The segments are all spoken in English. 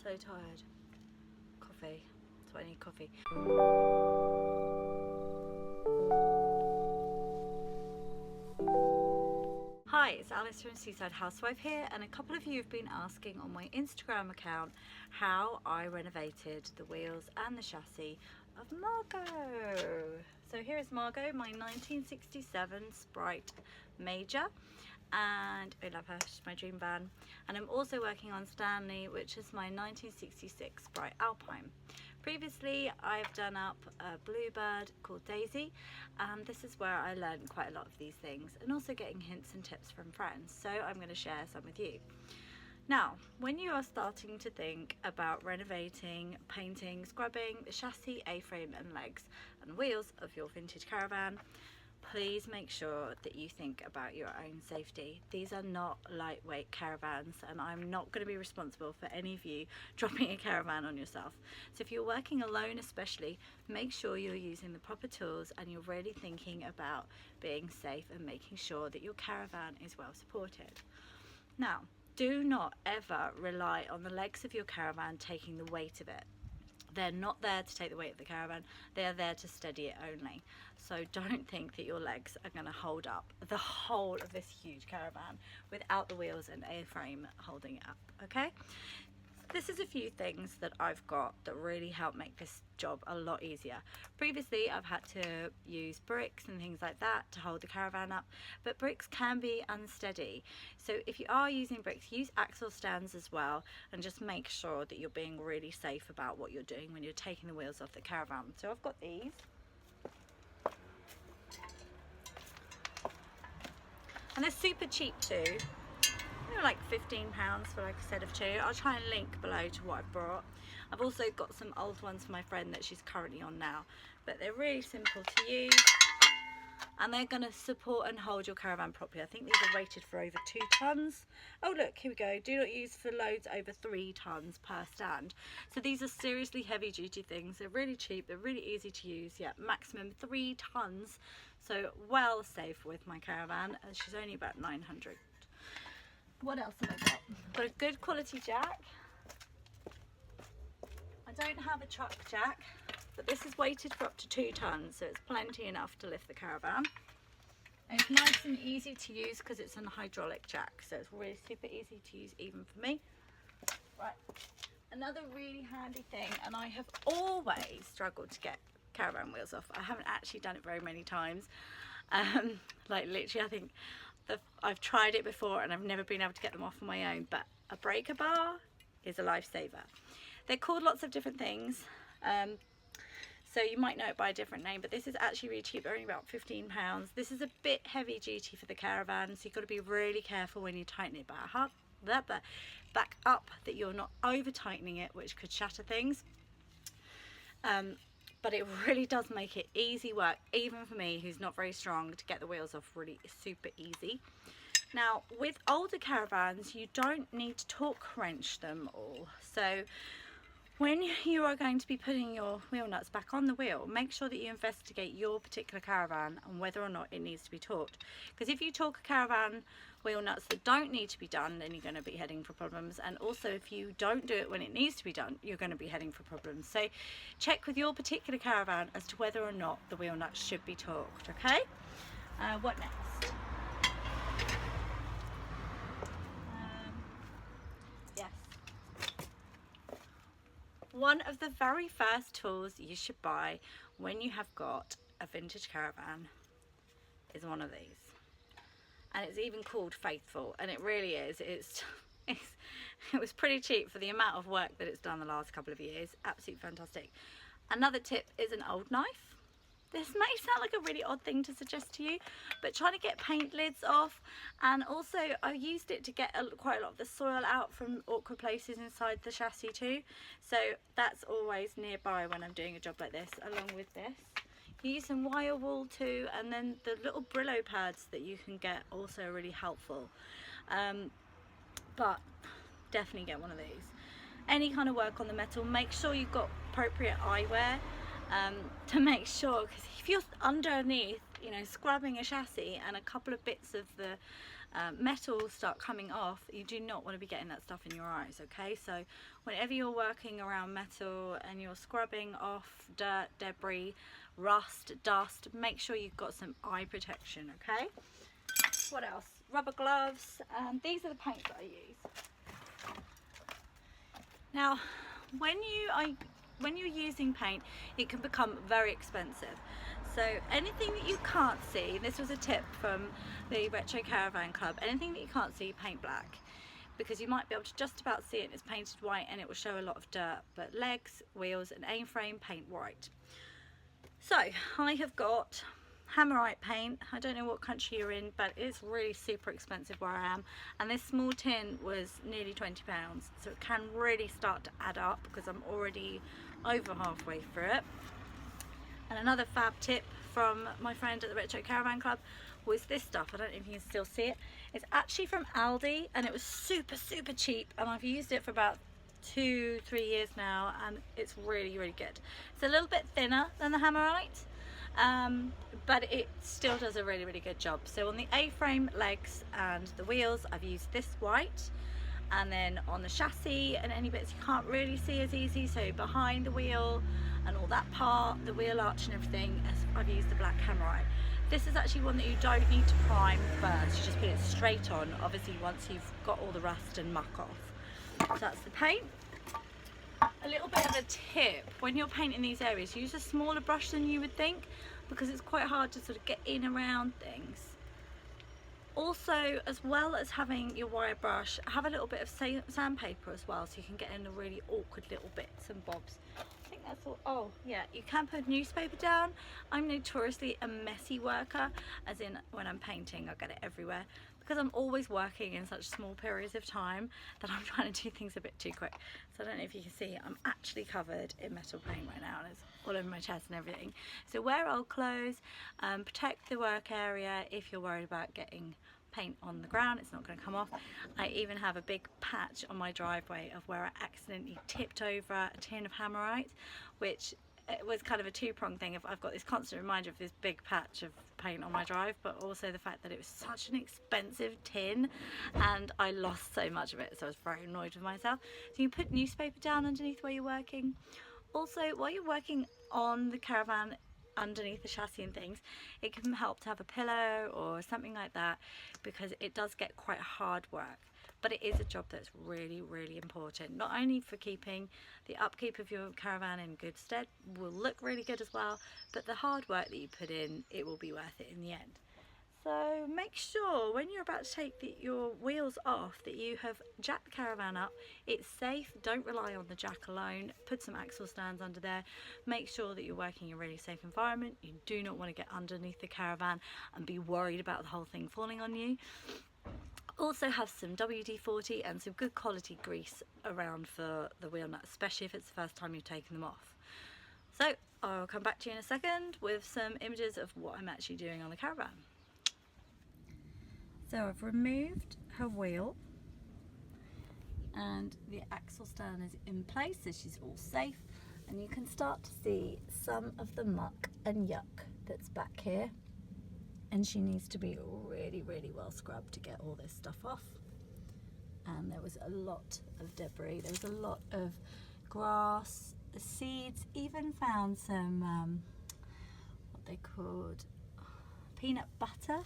So tired. Coffee. That's why I need coffee. Hi, it's Alice from Seaside Housewife here, and a couple of you have been asking on my Instagram account how I renovated the wheels and the chassis of Margo. So here is Margo, my 1967 Sprite Major, and I love her, she's my dream van. And I'm also working on Stanley, which is my 1966 Sprite Alpine. Previously, I've done up a Bluebird called Daisy, and this is where I learned quite a lot of these things, and also getting hints and tips from friends, so I'm going to share some with you. Now, when you are starting to think about renovating, painting, scrubbing the chassis, A-frame and legs and wheels of your vintage caravan, please make sure that you think about your own safety. These are not lightweight caravans, and I'm not going to be responsible for any of you dropping a caravan on yourself. So if you're working alone especially, make sure you're using the proper tools and you're really thinking about being safe and making sure that your caravan is well supported. Now, do not ever rely on the legs of your caravan taking the weight of it. They're not there to take the weight of the caravan, they are there to steady it only. So don't think that your legs are going to hold up the whole of this huge caravan without the wheels and A-frame holding it up, okay? This is a few things that I've got that really help make this job a lot easier. Previously, I've had to use bricks and things like that to hold the caravan up, but bricks can be unsteady. So if you are using bricks, use axle stands as well, and just make sure that you're being really safe about what you're doing when you're taking the wheels off the caravan. So I've got these. And they're super cheap too. They were like £15 for like a set of two. I'll try and link below to what I've brought. I've also got some old ones for my friend that she's currently on now, but they're really simple to use and they're going to support and hold your caravan properly. I think these are rated for over 2 tons. Oh look, here we go. Do not use for loads over 3 tons per stand. So these are seriously heavy duty things. They're really cheap, they're really easy to use. Yeah, maximum 3 tons. So well safe with my caravan, and she's only about 900. What else have I got? Got a good quality jack. I don't have a truck jack, but this is weighted for up to 2 tons, so it's plenty enough to lift the caravan. And it's nice and easy to use because it's an hydraulic jack, so it's really super easy to use even for me. Right, another really handy thing, and I have always struggled to get caravan wheels off. I haven't actually done it very many times. Like literally, I think I've tried it before and I've never been able to get them off on my own, but a breaker bar is a lifesaver. They're called lots of different things, so you might know it by a different name, but this is actually really cheap. They're only about £15. This is a bit heavy duty for the caravan, so you've got to be really careful when you tighten it back up that you're not over tightening it, which could shatter things. But it really does make it easy work, even for me who's not very strong, to get the wheels off really super easy. Now with older caravans, you don't need to torque wrench them all. So when you are going to be putting your wheel nuts back on the wheel, make sure that you investigate your particular caravan and whether or not it needs to be torqued. Because if you torque a caravan wheel nuts that don't need to be done, then you're going to be heading for problems. And also if you don't do it when it needs to be done, you're going to be heading for problems. So check with your particular caravan as to whether or not the wheel nuts should be torqued, okay? What next? Yes. One of the very first tools you should buy when you have got a vintage caravan is one of these. And it's even called Faithful, and it really is. It was pretty cheap for the amount of work that it's done the last couple of years. Absolutely fantastic. Another tip is an old knife. This may sound like a really odd thing to suggest to you, but trying to get paint lids off, and also I used it to get quite a lot of the soil out from awkward places inside the chassis too. So that's always nearby when I'm doing a job like this, along with this. Use some wire wool too, and then the little Brillo pads that you can get also are really helpful. But definitely get one of these. Any kind of work on the metal, make sure you've got appropriate eyewear to make sure, because if you're underneath, you know, scrubbing a chassis and a couple of bits of the metal start coming off, you do not want to be getting that stuff in your eyes, okay? So whenever you're working around metal and you're scrubbing off dirt, debris, rust, dust, make sure you've got some eye protection, okay? What else? Rubber gloves, and these are the paints that I use. Now, when you're using paint, it can become very expensive. So anything that you can't see, this was a tip from the Retro Caravan Club, anything that you can't see, paint black, because you might be able to just about see it and it's painted white and it will show a lot of dirt, but legs, wheels and A-frame, paint white. So I have got Hammerite paint. I don't know what country you're in, but it's really super expensive where I am, and this small tin was nearly £20, so it can really start to add up because I'm already over halfway through it. And another fab tip from my friend at the Retro Caravan Club was this stuff. I don't know if you can still see it. It's actually from Aldi and it was super cheap, and I've used it for about 2-3 years now and it's really good. It's a little bit thinner than the Hammerite, but it still does a really good job. So on the A-frame, legs and the wheels, I've used this white, and then on the chassis and any bits you can't really see as easy, so behind the wheel and all that part, the wheel arch and everything, I've used the black Hammerite. This is actually one that you don't need to prime first, you just put it straight on, obviously once you've got all the rust and muck off. So that's the paint. A little bit of a tip, when you're painting these areas, use a smaller brush than you would think, because it's quite hard to sort of get in around things. Also, as well as having your wire brush, have a little bit of sandpaper as well, so you can get in the really awkward little bits and bobs. I think that's all. Oh yeah, you can put newspaper down. I'm notoriously a messy worker, as in when I'm painting I get it everywhere, because I'm always working in such small periods of time that I'm trying to do things a bit too quick. So I don't know if you can see, I'm actually covered in metal paint right now and it's all over my chest and everything. So wear old clothes, protect the work area if you're worried about getting paint on the ground, it's not going to come off. I even have a big patch on my driveway of where I accidentally tipped over a tin of Hammerite, which it was kind of a two-pronged thing. I've got this constant reminder of this big patch of paint on my drive, but also the fact that it was such an expensive tin and I lost so much of it, so I was very annoyed with myself. So you put newspaper down underneath where you're working. Also, while you're working on the Caravan underneath the chassis and things, it can help to have a pillow or something like that, because it does get quite hard work, but it is a job that's really important, not only for keeping the upkeep of your caravan in good stead, will look really good as well, but the hard work that you put in, it will be worth it in the end. So make sure when you're about to take your wheels off that you have jacked the caravan up, it's safe, don't rely on the jack alone, put some axle stands under there, make sure that you're working in a really safe environment. You do not want to get underneath the caravan and be worried about the whole thing falling on you. Also have some WD-40 and some good quality grease around for the wheel nuts, especially if it's the first time you've taken them off. So I'll come back to you in a second with some images of what I'm actually doing on the caravan. So I've removed her wheel and the axle stand is in place, so she's all safe, and you can start to see some of the muck and yuck that's back here, and she needs to be really well scrubbed to get all this stuff off. And there was a lot of debris, there was a lot of grass, seeds, even found some what they called peanut butter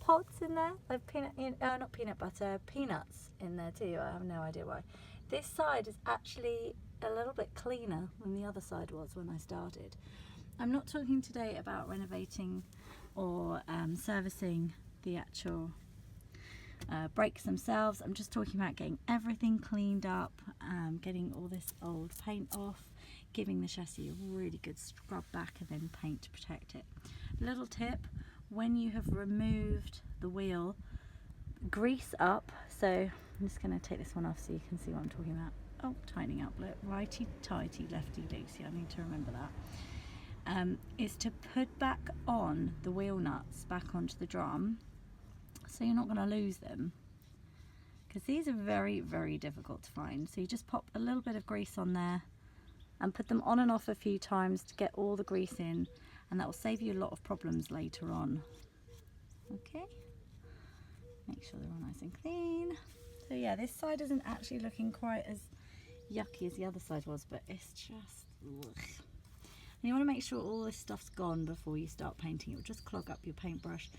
pods in there. They've not peanut butter, peanuts in there too. I have no idea why. This side is actually a little bit cleaner than the other side was when I started. I'm not talking today about renovating or servicing the actual brakes themselves. I'm just talking about getting everything cleaned up, getting all this old paint off, giving the chassis a really good scrub back and then paint to protect it. Little tip, when you have removed the wheel, grease up. So I'm just going to take this one off so you can see what I'm talking about. Oh, tightening up, look, righty tighty, lefty loosey, I need to remember that. Is to put back on the wheel nuts back onto the drum, so you're not going to lose them, because these are very difficult to find. So you just pop a little bit of grease on there and put them on and off a few times to get all the grease in, and that will save you a lot of problems later on. Okay, Make sure they're all nice and clean. So yeah, this side isn't actually looking quite as yucky as the other side was, but it's just ugh. And you want to make sure all this stuff's gone before you start painting. It will just clog up your paintbrush.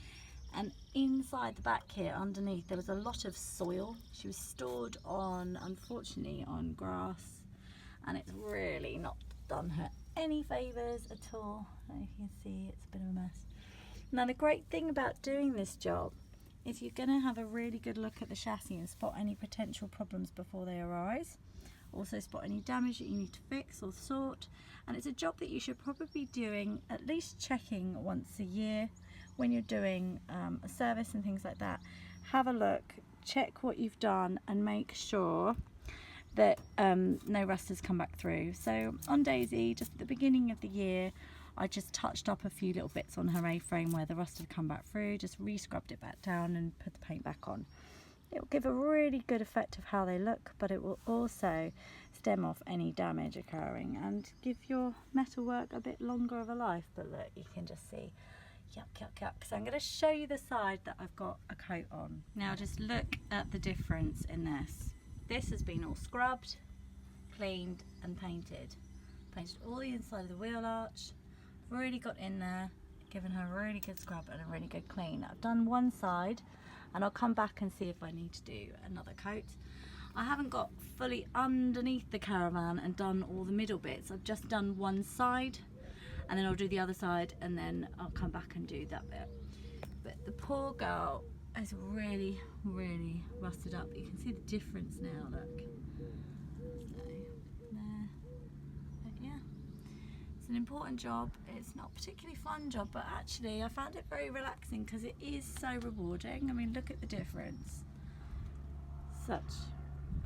And inside the back here, underneath, there was a lot of soil. She was stored on, unfortunately, on grass, and it's really not done her any favours at all. As you can see, it's a bit of a mess. Now the great thing about doing this job is you're going to have a really good look at the chassis and spot any potential problems before they arise. Also spot any damage that you need to fix or sort. And it's a job that you should probably be doing, at least checking once a year when you're doing a service and things like that. Have a look, check what you've done, and make sure that no rust has come back through. So on Daisy, just at the beginning of the year, I just touched up a few little bits on her A-frame where the rust had come back through, just re-scrubbed it back down and put the paint back on. It will give a really good effect of how they look, but it will also stem off any damage occurring and give your metalwork a bit longer of a life. But look, you can just see, yuck, yuck, yuck. So I'm going to show you the side that I've got a coat on. Now just look at the difference in this. This has been all scrubbed, cleaned and painted. Painted all the inside of the wheel arch. Really got in there, given her a really good scrub and a really good clean. I've done one side and I'll come back and see if I need to do another coat. I haven't got fully underneath the Caravan and done all the middle bits. I've just done one side and then I'll do the other side and then I'll come back and do that bit. But the poor girl is really, really rusted up. You can see the difference now, look. An important job. It's not a particularly fun job, but actually I found it very relaxing because it is so rewarding. I mean, look at the difference. Such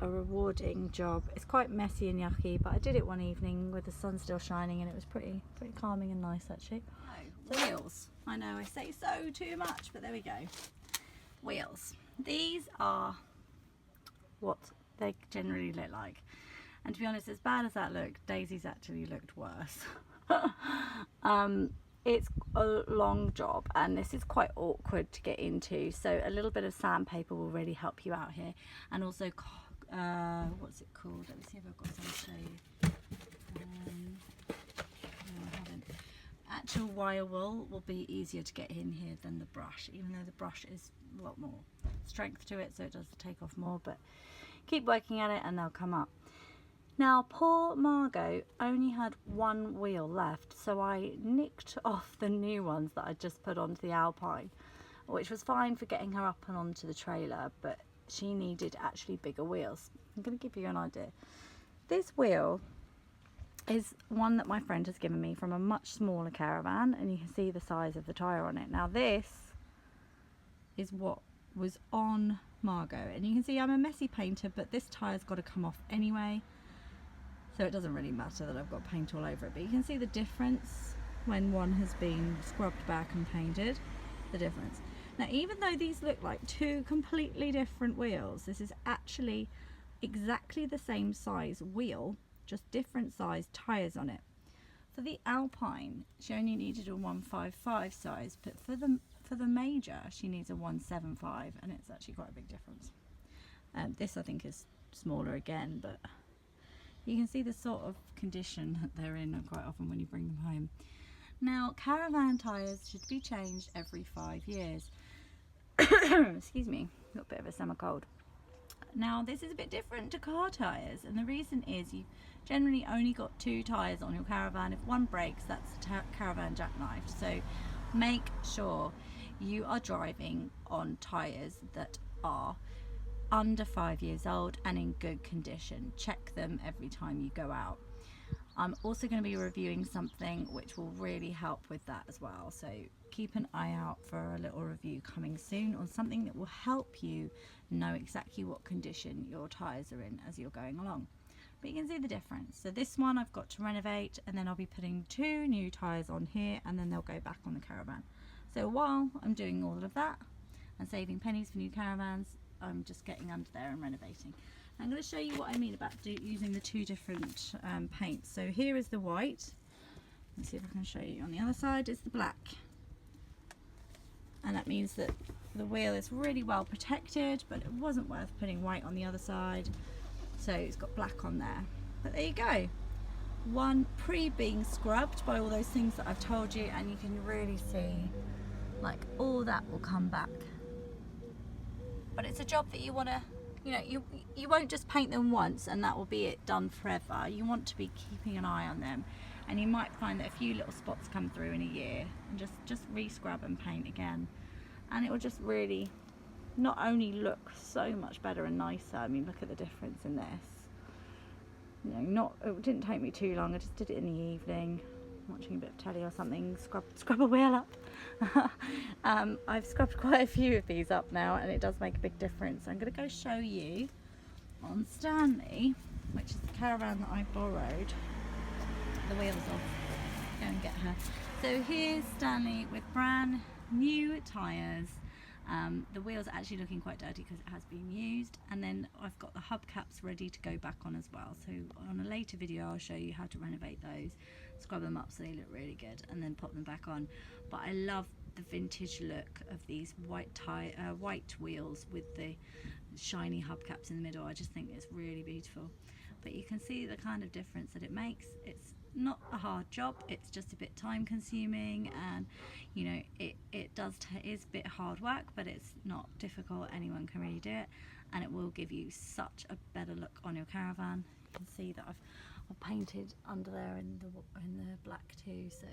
a rewarding job. It's quite messy and yucky, but I did it one evening with the sun still shining and it was pretty calming and nice actually. So wheels. I know I say so too much, but there we go. Wheels. These are what they generally look like. And to be honest, as bad as that looked, Daisy's actually looked worse. It's a long job and this is quite awkward to get into, so a little bit of sandpaper will really help you out here. And also what's it called, let me see if I've got some to show you. No, I haven't. Actual wire wool will be easier to get in here than the brush, even though the brush is a lot more strength to it, so it does take off more, but keep working at it and they'll come up. Now poor Margo only had one wheel left, so I nicked off the new ones that I just put onto the Alpine, which was fine for getting her up and onto the trailer, but she needed actually bigger wheels. I'm going to give you an idea. This wheel is one that my friend has given me from a much smaller Caravan, and you can see the size of the tyre on it. Now this is what was on Margo, and you can see I'm a messy painter, but this tyre's got to come off anyway. So it doesn't really matter that I've got paint all over it, but you can see the difference when one has been scrubbed back and painted, the difference. Now even though these look like two completely different wheels, this is actually exactly the same size wheel, just different size tyres on it. For the Alpine, she only needed a 155 size, but for the Major, she needs a 175, and it's actually quite a big difference. This I think is smaller again, but you can see the sort of condition that they're in quite often when you bring them home. Now, Caravan tyres should be changed every 5 years. Excuse me, got a bit of a summer cold. Now, this is a bit different to car tyres, and the reason is you've generally only got 2 tyres on your Caravan. If one breaks, that's a Caravan jackknife. So make sure you are driving on tyres that are under 5 years old and in good condition. Check them every time you go out. I'm also going to be reviewing something which will really help with that as well, so keep an eye out for a little review coming soon on something that will help you know exactly what condition your tyres are in as you're going along. But you can see the difference. So this one I've got to renovate, and then I'll be putting 2 new tyres on here, and then they'll go back on the Caravan. So while I'm doing all of that and saving pennies for new Caravans, I'm just getting under there and renovating. I'm going to show you what I mean about using the 2 different paints. So here is the white. Let's see if I can show you. On the other side is the black. And that means that the wheel is really well protected, but it wasn't worth putting white on the other side, so it's got black on there. But there you go, one being scrubbed by all those things that I've told you, and you can really see like all that will come back. But it's a job that you want to, you know, you won't just paint them once and that will be it, done forever. You want to be keeping an eye on them, and you might find that a few little spots come through in a year, and just re-scrub and paint again, and it will just really not only look so much better and nicer. I mean, look at the difference in this. You know, it didn't take me too long. I just did it in the evening, watching a bit of telly or something. Scrub a wheel up. I've scrubbed quite a few of these up now, and it does make a big difference. I'm going to go show you on Stanley, which is the Caravan that I borrowed the wheels off. Go and get her. So here's Stanley with brand new tyres. The wheels are actually looking quite dirty because it has been used, and then I've got the hubcaps ready to go back on as well. So on a later video I'll show you how to renovate those, scrub them up so they look really good, and then pop them back on. But I love the vintage look of these white wheels with the shiny hubcaps in the middle. I just think it's really beautiful. But you can see the kind of difference that it makes. It's not a hard job, it's just a bit time consuming, and you know, it is a bit hard work, but it's not difficult. Anyone can really do it, and it will give you such a better look on your caravan. You can see that I've painted under there in the black too, so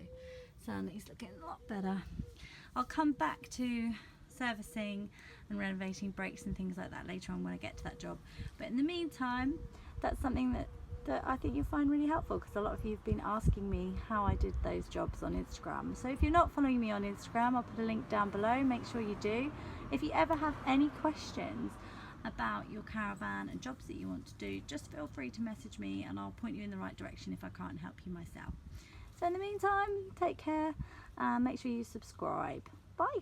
Sandy's looking a lot better. I'll come back to servicing and renovating brakes and things like that later on when I get to that job, but in the meantime, that's something that I think you'll find really helpful, because a lot of you have been asking me how I did those jobs on Instagram. So if you're not following me on Instagram, I'll put a link down below, make sure you do. If you ever have any questions about your caravan and jobs that you want to do, just feel free to message me and I'll point you in the right direction if I can't help you myself. So in the meantime, take care, make sure you subscribe. Bye.